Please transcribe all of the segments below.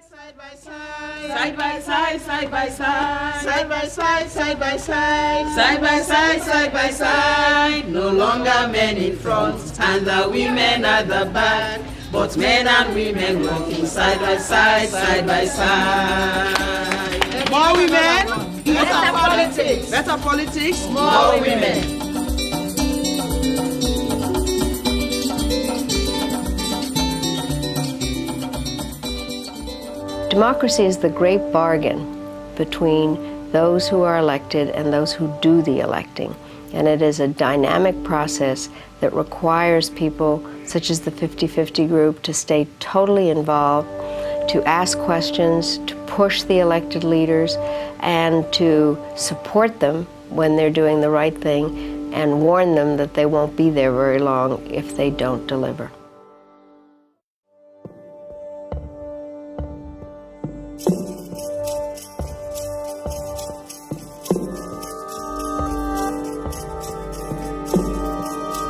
Side by side, side by side, side by side, side by side, side by side, side by side, side by side. No longer men in front and the women at the back, but men and women walking side by side, side by side. More women, better politics. Better politics, more women. Democracy is the great bargain between those who are elected and those who do the electing. And it is a dynamic process that requires people, such as the 50-50 group, to stay totally involved, to ask questions, to push the elected leaders, and to support them when they're doing the right thing, and warn them that they won't be there very long if they don't deliver.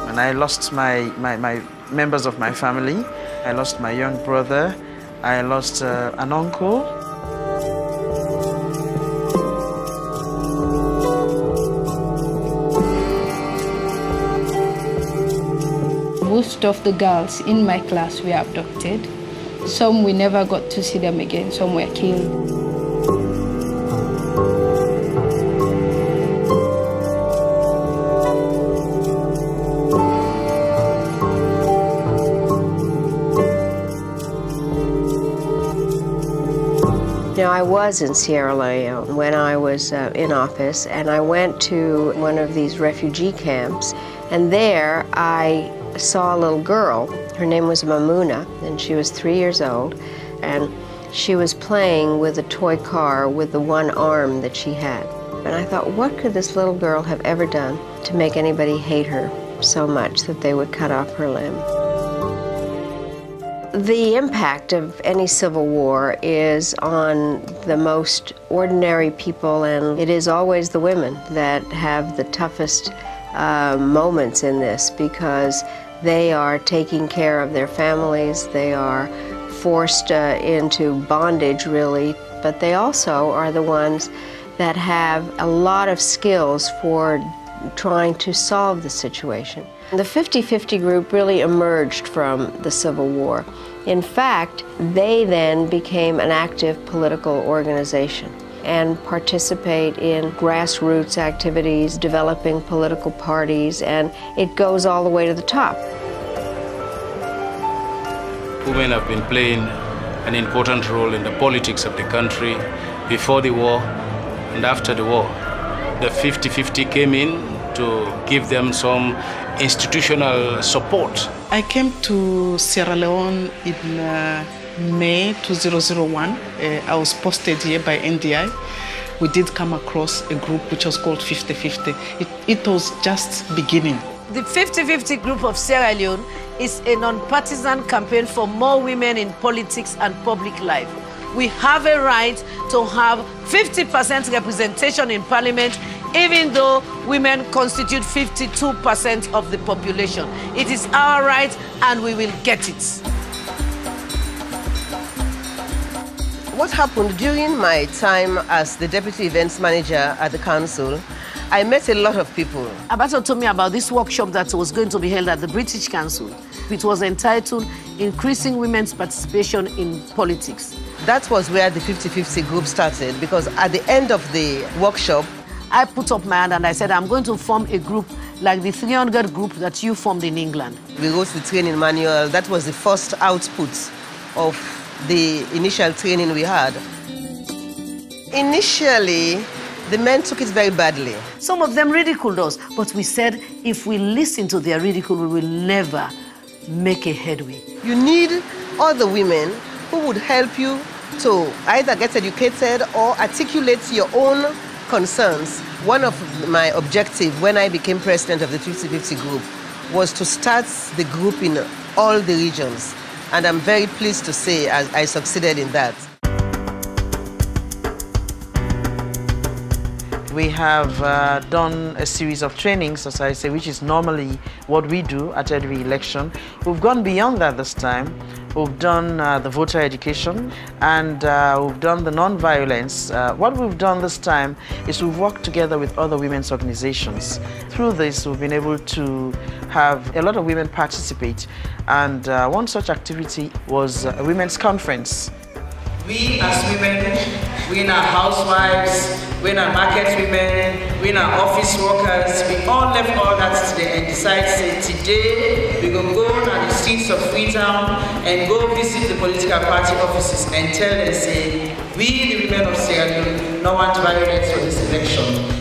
And I lost my members of my family. I lost my young brother. I lost an uncle. Most of the girls in my class were abducted. Some we never got to see them again. Some were killed. Now, I was in Sierra Leone when I was in office, and I went to one of these refugee camps, and there I saw a little girl. Her name was Mamuna, and she was 3 years old, and she was playing with a toy car with the one arm that she had. And I thought, what could this little girl have ever done to make anybody hate her so much that they would cut off her limb? The impact of any civil war is on the most ordinary people, and it is always the women that have the toughest moments in this, because they are taking care of their families, they are forced into bondage, really, but they also are the ones that have a lot of skills for trying to solve the situation. The 50-50 group really emerged from the Civil War. In fact, they then became an active political organization and participate in grassroots activities, developing political parties, and it goes all the way to the top. Women have been playing an important role in the politics of the country before the war and after the war. The 50-50 came in to give them some institutional support. I came to Sierra Leone in May 2001. I was posted here by NDI. We did come across a group which was called 50-50. It was just beginning. The 50-50 group of Sierra Leone is a non-partisan campaign for more women in politics and public life. We have a right to have 50% representation in parliament, even though women constitute 52% of the population. It is our right, and we will get it. What happened during my time as the deputy events manager at the council, I met a lot of people. Abato told me about this workshop that was going to be held at the British Council. It was entitled Increasing Women's Participation in Politics. That was where the 50-50 group started, because at the end of the workshop, I put up my hand and I said, I'm going to form a group like the 300 group that you formed in England. We wrote the training manual. That was the first output of the initial training we had. Initially, the men took it very badly. Some of them ridiculed us, but we said if we listen to their ridicule, we will never make a headway. You need other women who would help you to either get educated or articulate your own concerns. One of my objectives when I became president of the 50-50 group was to start the group in all the regions. And I'm very pleased to say I succeeded in that. We have done a series of trainings, as I say, which is normally what we do at every election. We've gone beyond that this time. we've done the voter education, and we've done the non-violence. What we've done this time is we've worked together with other women's organizations. Through this, we've been able to have a lot of women participate, and one such activity was a women's conference. We as women, we are housewives, we are market women, we are office workers, we all left all that today and decided to say today we're going to go on the streets of Freetown and go visit the political party offices and tell them, say, we the women of Sierra Leone don't want violence for this election.